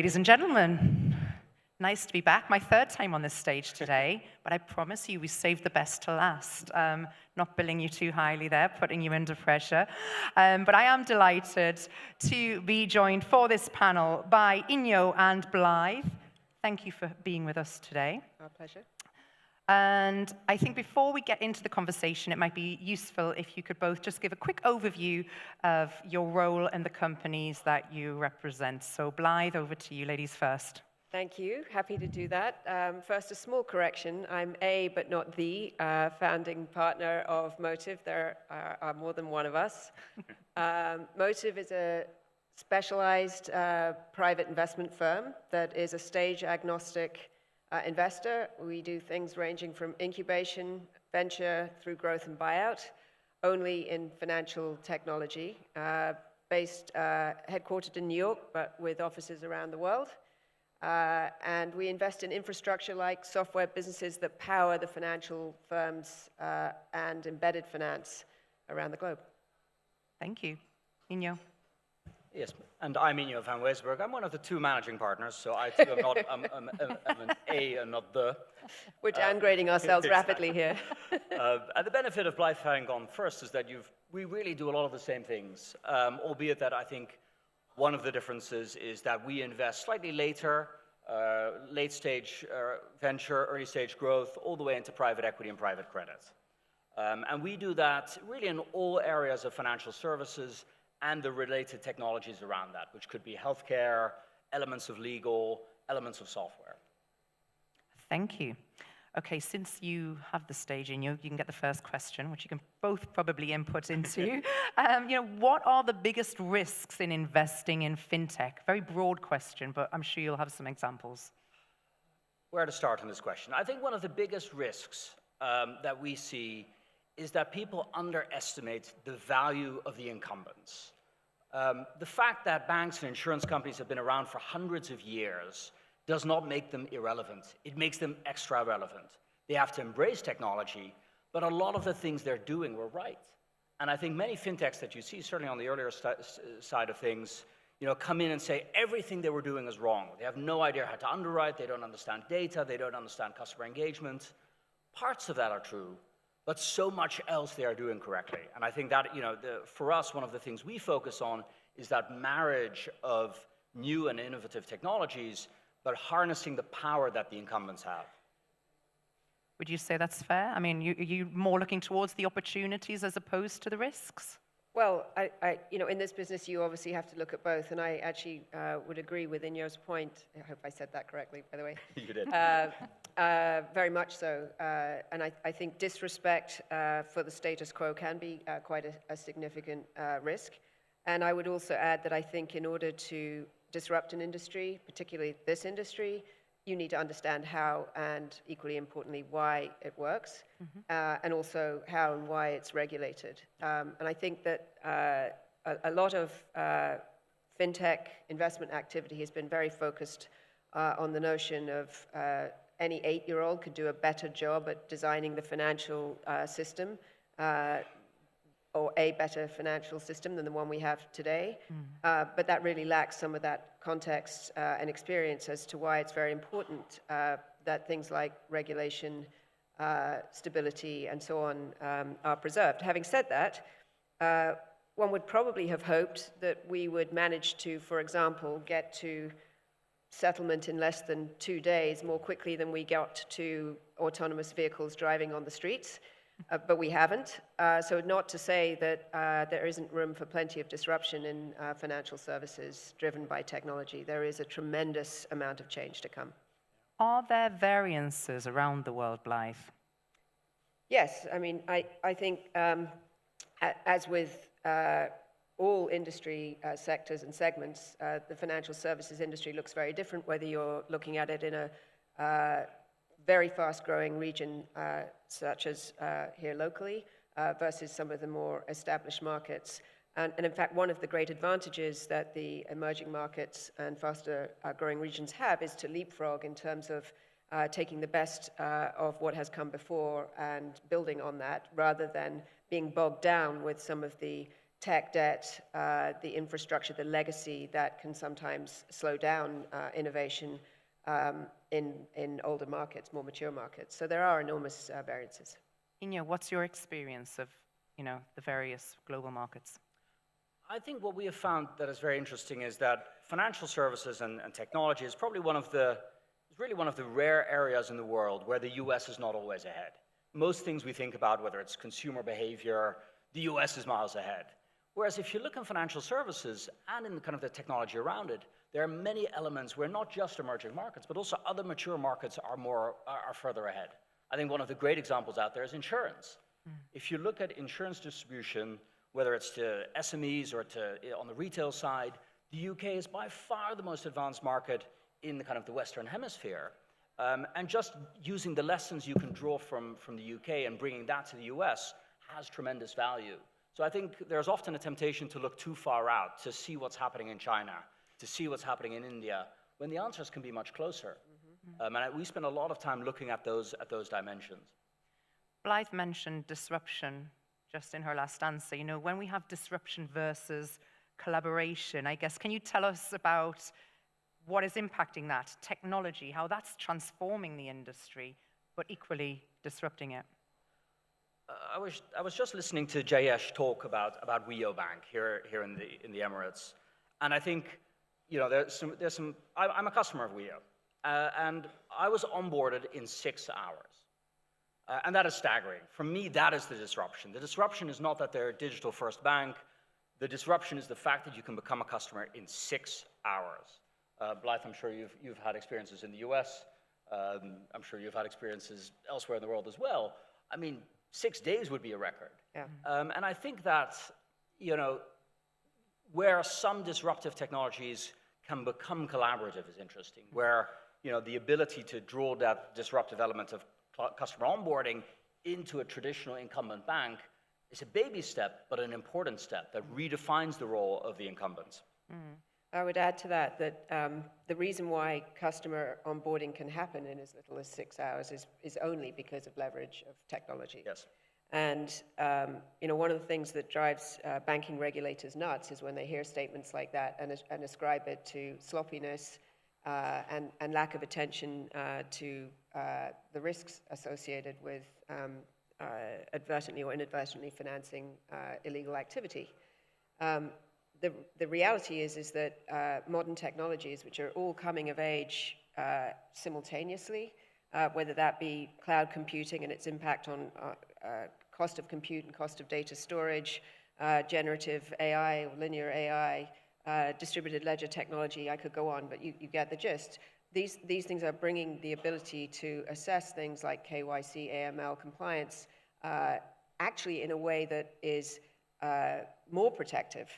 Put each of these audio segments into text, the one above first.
Ladies and gentlemen, nice to be back. My third time on this stage today, but I promise you we saved the best to last. Not billing you too highly there, putting you under pressure. But I am delighted to be joined for this panel by Inyo and Blythe. Thank you for being with us today. Our pleasure. And I think before we get into the conversation, it might be useful if you could both just give a quick overview of your role and the companies that you represent. So Blythe, over to you, ladies first. Thank you. Happy to do that. First, a small correction. I'm a, but not the, founding partner of Motive. There are more than one of us. Motive is a specialized private investment firm that is a stage agnostic investor. We do things ranging from incubation, venture, through growth and buyout, only in financial technology, headquartered in New York, but with offices around the world. And we invest in infrastructure like software businesses that power the financial firms and embedded finance around the globe. Thank you. Inyo. Yes, and I'm Inyo van Weesberg. I'm one of the two managing partners, so I too am not I'm an A and not the. We're downgrading ourselves rapidly here. And the benefit of Blythe having gone first is that we really do a lot of the same things, albeit that I think one of the differences is that we invest slightly later, late stage venture, early stage growth, all the way into private equity and private credit. And we do that really in all areas of financial services and the related technologies around that, which could be healthcare, elements of legal, elements of software. Thank you. Okay, since you have the stage, you can get the first question, which you can both probably input into. What are the biggest risks in investing in fintech? Very broad question, but I'm sure you'll have some examples. Where to start on this question? I think one of the biggest risks that we see is that people underestimate the value of the incumbents. The fact that banks and insurance companies have been around for hundreds of years does not make them irrelevant. It makes them extra relevant. They have to embrace technology, but a lot of the things they're doing were right. And I think many fintechs that you see, certainly on the earlier side of things, come in and say everything they were doing is wrong. They have no idea how to underwrite, they don't understand data, they don't understand customer engagement. Parts of that are true, but so much else they are doing correctly. And I think that, for us, one of the things we focus on is that marriage of new and innovative technologies, but harnessing the power that the incumbents have. Would you say that's fair? I mean, are you more looking towards the opportunities as opposed to the risks? Well, in this business, you obviously have to look at both, and I actually would agree with Inyo's point. I hope I said that correctly, by the way. You did. Very much so, and I think disrespect for the status quo can be quite a significant risk. And I would also add that I think in order to disrupt an industry, particularly this industry, you need to understand how and, equally importantly, why it works, and also how and why it's regulated. And I think that a lot of fintech investment activity has been very focused on the notion of any 8-year-old could do a better job at designing the financial system, or a better financial system than the one we have today. But that really lacks some of that context and experience as to why it's very important that things like regulation, stability, and so on are preserved. Having said that, one would probably have hoped that we would manage to, for example, get to settlement in less than 2 days more quickly than we got to autonomous vehicles driving on the streets. But we haven't. So not to say that there isn't room for plenty of disruption in financial services driven by technology. There is a tremendous amount of change to come. Are there variances around the world, Blythe? Yes. I mean, I think as with all industry sectors and segments, the financial services industry looks very different, whether you're looking at it in a very fast-growing region such as here locally versus some of the more established markets. And in fact, one of the great advantages that the emerging markets and faster-growing regions have is to leapfrog in terms of taking the best of what has come before and building on that, rather than being bogged down with some of the tech debt, the infrastructure, the legacy that can sometimes slow down innovation in older markets, more mature markets. So there are enormous variances. Inyo, what's your experience of, the various global markets? I think what we have found that is very interesting is that financial services and technology is probably really one of the rare areas in the world where the US is not always ahead. Most things we think about, whether it's consumer behavior, the US is miles ahead. Whereas if you look in financial services and in kind of the technology around it, there are many elements where not just emerging markets, but also other mature markets are further ahead. I think one of the great examples out there is insurance. If you look at insurance distribution, whether it's to SMEs or on the retail side, the UK is by far the most advanced market in the kind of the Western Hemisphere. And just using the lessons you can draw from the UK and bringing that to the US has tremendous value. So I think there's often a temptation to look too far out, to see what's happening in China, to see what's happening in India, when the answers can be much closer. And we spend a lot of time looking at those dimensions. Blythe mentioned disruption just in her last answer. When we have disruption versus collaboration, I guess, can you tell us about what is impacting that? Technology, how that's transforming the industry, but equally disrupting it? I was just listening to Jayesh talk about Wio Bank here in the Emirates, and I think there's some. I'm a customer of Wio, and I was onboarded in 6 hours, and that is staggering. For me, that is the disruption. The disruption is not that they're a digital-first bank. The disruption is the fact that you can become a customer in 6 hours. Blythe, I'm sure you've had experiences in the US. I'm sure you've had experiences elsewhere in the world as well. I mean, 6 days would be a record. Yeah. And I think that, where some disruptive technologies can become collaborative is interesting, where, the ability to draw that disruptive element of customer onboarding into a traditional incumbent bank is a baby step, but an important step that redefines the role of the incumbents. I would add to that the reason why customer onboarding can happen in as little as 6 hours is only because of leverage of technology. Yes. And one of the things that drives banking regulators nuts is when they hear statements like that and ascribe it to sloppiness and lack of attention to the risks associated with advertently or inadvertently financing illegal activity. The reality is that modern technologies, which are all coming of age simultaneously, whether that be cloud computing and its impact on cost of compute and cost of data storage, generative AI or linear AI, distributed ledger technology, I could go on, but you get the gist. These things are bringing the ability to assess things like KYC, AML compliance, actually in a way that is more protective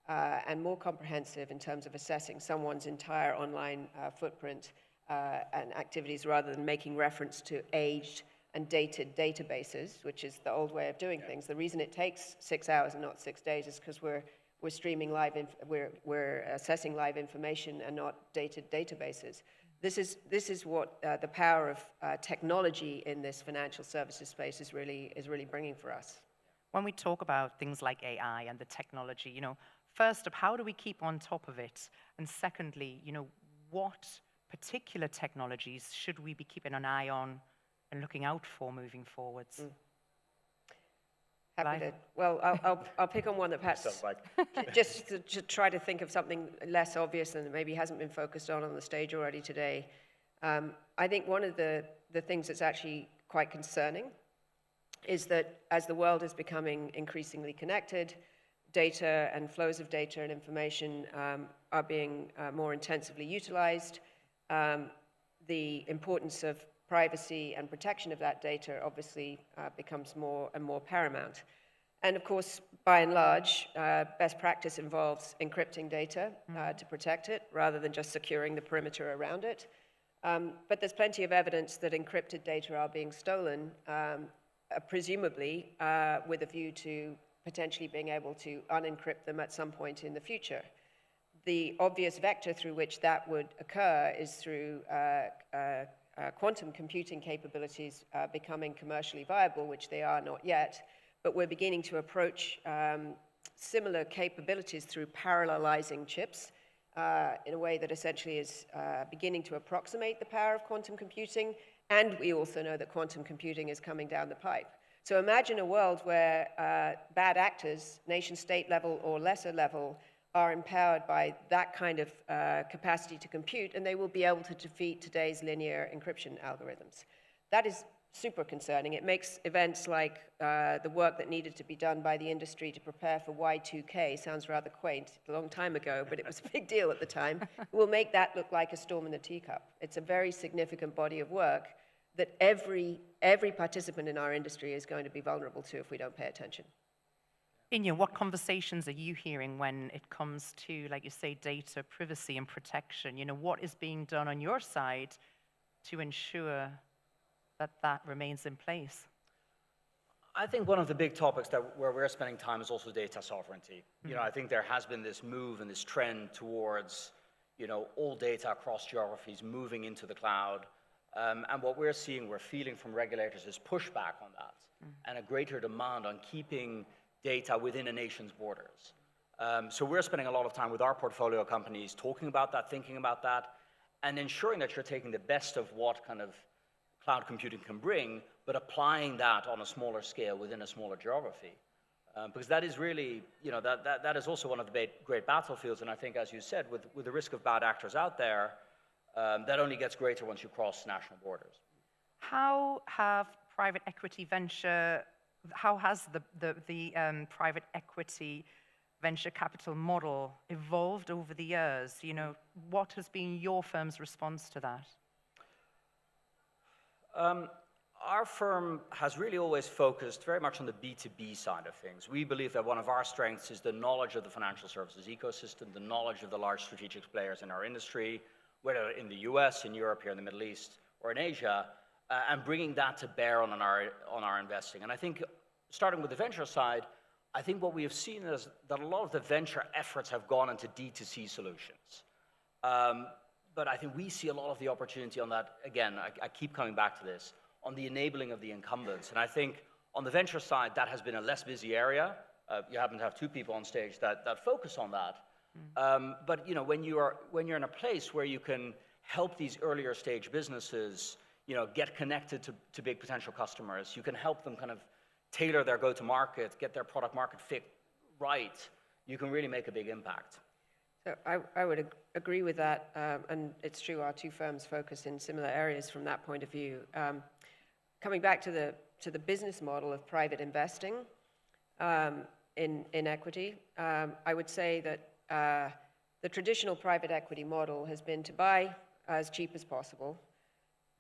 and more comprehensive in terms of assessing someone's entire online footprint and activities, rather than making reference to aged and dated databases, which is the old way of doing things. The reason it takes 6 hours and not 6 days is because we're streaming live, we're assessing live information and not dated databases. This is what the power of technology in this financial services space is really bringing for us. When we talk about things like AI and the technology, first up, how do we keep on top of it? And secondly, what particular technologies should we be keeping an eye on and looking out for moving forwards? Happy to. Well, I'll pick on one that perhaps just to try to think of something less obvious and that maybe hasn't been focused on the stage already today. I think one of the things that's actually quite concerning is that as the world is becoming increasingly connected, data and flows of data and information are being more intensively utilized. The importance of privacy and protection of that data obviously becomes more and more paramount. And of course, by and large, best practice involves encrypting data to protect it, rather than just securing the perimeter around it. But there's plenty of evidence that encrypted data are being stolen, presumably with a view to potentially being able to unencrypt them at some point in the future. The obvious vector through which that would occur is through quantum computing capabilities becoming commercially viable, which they are not yet, but we're beginning to approach similar capabilities through parallelizing chips in a way that essentially is beginning to approximate the power of quantum computing. And we also know that quantum computing is coming down the pipe. So imagine a world where bad actors, nation-state level or lesser level, are empowered by that kind of capacity to compute, and they will be able to defeat today's linear encryption algorithms. That is super concerning. It makes events like the work that needed to be done by the industry to prepare for Y2K, sounds rather quaint, a long time ago, but it was a big deal at the time. It will make that look like a storm in the teacup. It's a very significant body of work that every participant in our industry is going to be vulnerable to if we don't pay attention. Inya, what conversations are you hearing when it comes to, like you say, data privacy and protection? What is being done on your side to ensure that that remains in place? I think one of the big topics where we're spending time is also data sovereignty. I think there has been this move and this trend towards, all data across geographies moving into the cloud. And what we're feeling from regulators is pushback on that and a greater demand on keeping data within a nation's borders. So we're spending a lot of time with our portfolio companies talking about that, thinking about that, and ensuring that you're taking the best of what kind of cloud computing can bring, but applying that on a smaller scale within a smaller geography. Because that is really, that is also one of the great battlefields. And I think, as you said, with the risk of bad actors out there, that only gets greater once you cross national borders. How has the private equity venture capital model evolved over the years? What has been your firm's response to that? Our firm has really always focused very much on the B2B side of things. We believe that one of our strengths is the knowledge of the financial services ecosystem, the knowledge of the large strategic players in our industry, whether in the US, in Europe, here in the Middle East, or in Asia, and bringing that to bear on our investing. And I think, starting with the venture side, I think what we have seen is that a lot of the venture efforts have gone into D2C solutions. But I think we see a lot of the opportunity on that, again, I keep coming back to this, on the enabling of the incumbents. And I think on the venture side, that has been a less busy area. You happen to have two people on stage that focus on that. But when you're in a place where you can help these earlier stage businesses, get connected to big potential customers, you can help them kind of tailor their go-to-market, get their product market fit right, you can really make a big impact. So I would agree with that, and it's true, our two firms focus in similar areas from that point of view. Coming back to the business model of private investing in equity, I would say that the traditional private equity model has been to buy as cheap as possible,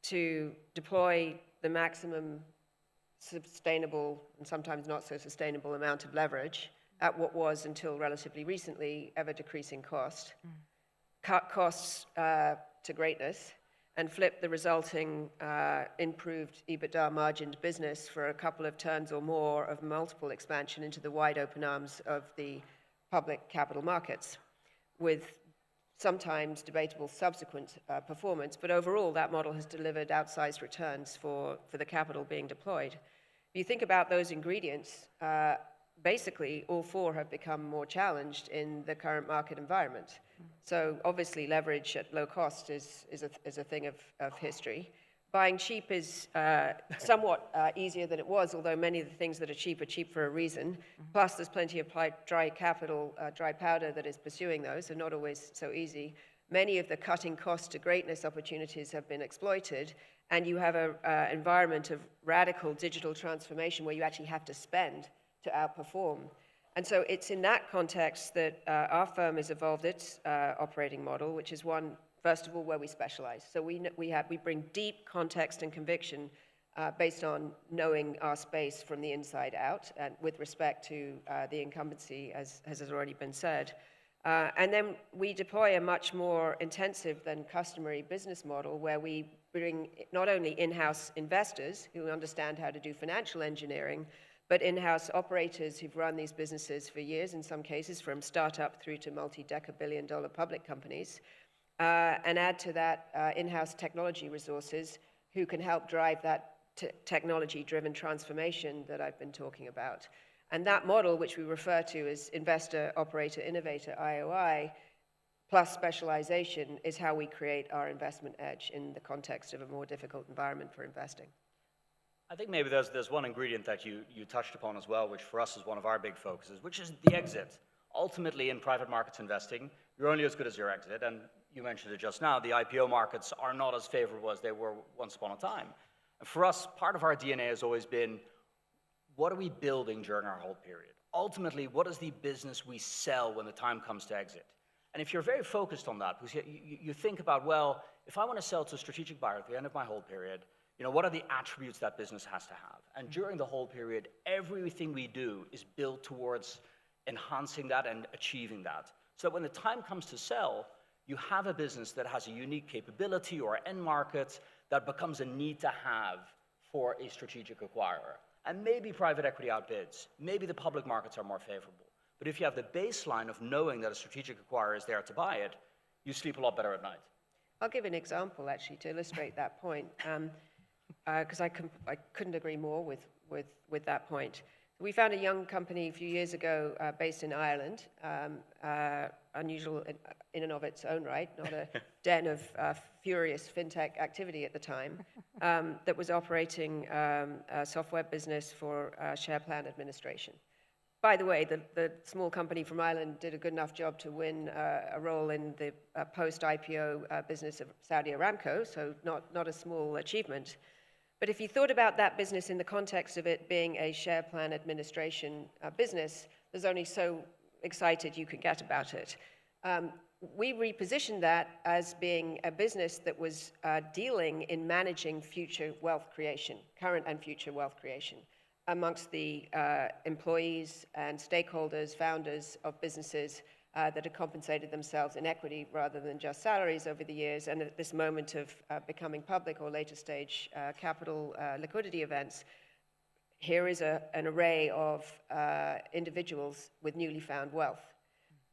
to deploy the maximum sustainable and sometimes not so sustainable amount of leverage at what was, until relatively recently, ever-decreasing cost, cut costs to greatness, and flip the resulting improved EBITDA margined business for a couple of turns or more of multiple expansion into the wide open arms of the public capital markets, with sometimes debatable subsequent performance. But overall, that model has delivered outsized returns for the capital being deployed. If you think about those ingredients, basically, all four have become more challenged in the current market environment. So obviously, leverage at low cost is a thing of history. Buying cheap is somewhat easier than it was, although many of the things that are cheap for a reason. Plus, there's plenty of dry capital, dry powder that is pursuing those, so not always so easy. Many of the cutting cost to greatness opportunities have been exploited, and you have an environment of radical digital transformation where you actually have to spend to outperform. And so it's in that context that our firm has evolved its operating model, which is one, first of all, where we specialize. So we bring deep context and conviction based on knowing our space from the inside out, and with respect to the incumbency, as has already been said. And then we deploy a much more intensive than customary business model where we bring not only in-house investors who understand how to do financial engineering, but in-house operators who've run these businesses for years, in some cases from startup through to multi-deca-billion-dollar public companies, and add to that in-house technology resources who can help drive that technology-driven transformation that I've been talking about. And that model, which we refer to as investor, operator, innovator, IOI, plus specialization, is how we create our investment edge in the context of a more difficult environment for investing. I think maybe there's one ingredient that you touched upon as well, which for us is one of our big focuses, which is the exit. Ultimately, in private markets investing, you're only as good as your exit, and you mentioned it just now, the IPO markets are not as favorable as they were once upon a time. And for us, part of our DNA has always been, what are we building during our hold period? Ultimately, what is the business we sell when the time comes to exit? And if you're very focused on that, because you think about, well, if I want to sell to a strategic buyer at the end of my hold period, what are the attributes that business has to have? And during the hold period, everything we do is built towards enhancing that and achieving that. So that when the time comes to sell, you have a business that has a unique capability or end market that becomes a need to have for a strategic acquirer. And maybe private equity outbids, maybe the public markets are more favorable. But if you have the baseline of knowing that a strategic acquirer is there to buy it, you sleep a lot better at night. I'll give an example, actually, to illustrate that point, because I couldn't agree more with that point. We found a young company a few years ago based in Ireland, unusual in and of its own right, not a den of furious fintech activity at the time, that was operating a software business for share plan administration. By the way, the small company from Ireland did a good enough job to win a role in the post-IPO business of Saudi Aramco, so not a small achievement. But if you thought about that business in the context of it being a share plan administration business, there's only so excited you could get about it. We repositioned that as being a business that was dealing in managing future wealth creation, current and future wealth creation, amongst the employees and stakeholders, founders of businesses that had compensated themselves in equity rather than just salaries over the years. And at this moment of becoming public or later stage capital liquidity events, here is an array of individuals with newly found wealth,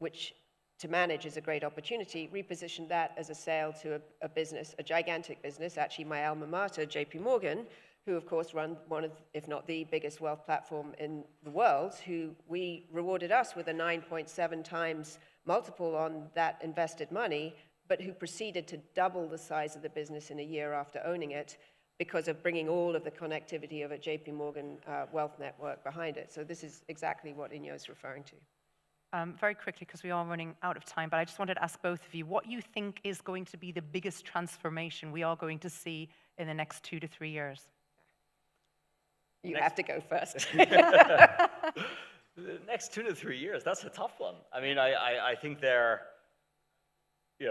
which to manage is a great opportunity. Reposition that as a sale to a business, a gigantic business, actually my alma mater, JP Morgan, who of course run one of, if not the biggest wealth platform in the world, who we rewarded us with a 9.7 times multiple on that invested money, but who proceeded to double the size of the business in a year after owning it because of bringing all of the connectivity of a JP Morgan wealth network behind it. So this is exactly what Inyo's referring to. Very quickly, because we are running out of time, but I just wanted to ask both of you what you think is going to be the biggest transformation we are going to see in the next 2 to 3 years. You have to go first. The next 2 to 3 years, that's a tough one. I mean, I think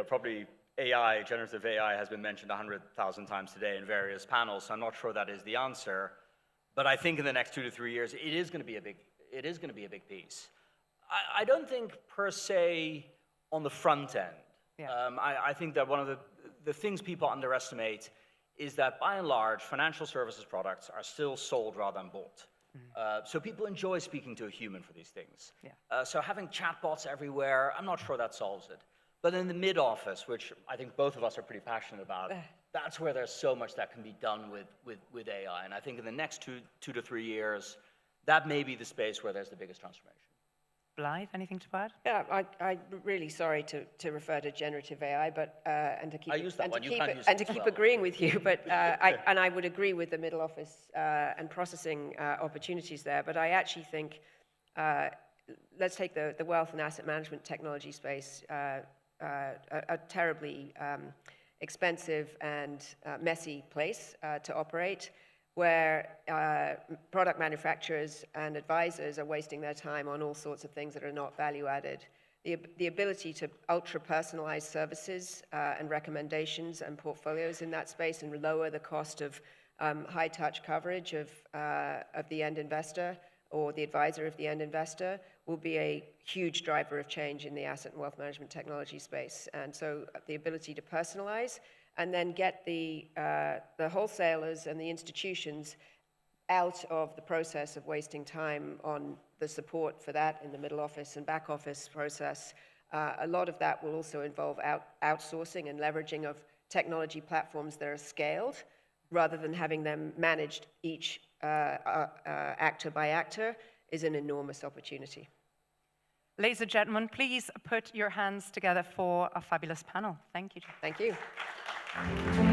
probably AI, generative AI has been mentioned 100,000 times today in various panels, so I'm not sure that is the answer. But I think in the next 2 to 3 years, it is going to be a big piece. I don't think per se on the front end. Yeah. I think that one of the things people underestimate is that by and large, financial services products are still sold rather than bought. Mm-hmm. So people enjoy speaking to a human for these things. Yeah. So having chatbots everywhere, I'm not sure that solves it. But in the mid-office, which I think both of us are pretty passionate about, that's where there's so much that can be done with AI. And I think in the next 2 to 3 years, that may be the space where there's the biggest transformation. Blythe, anything to add? Yeah, I'm really sorry to refer to generative AI, but and to keep keep agreeing with you. But I would agree with the middle office and processing opportunities there. But I actually think let's take the wealth and asset management technology space, a terribly expensive and messy place to operate, where product manufacturers and advisors are wasting their time on all sorts of things that are not value added. The ability to ultra-personalize services and recommendations and portfolios in that space and lower the cost of high-touch coverage of the end investor or the advisor of the end investor will be a huge driver of change in the asset and wealth management technology space. And so the ability to personalize and then get the wholesalers and the institutions out of the process of wasting time on the support for that in the middle office and back office process. A lot of that will also involve outsourcing and leveraging of technology platforms that are scaled rather than having them managed each actor by actor. is an enormous opportunity. Ladies and gentlemen, please put your hands together for a fabulous panel. Thank you. Thank you.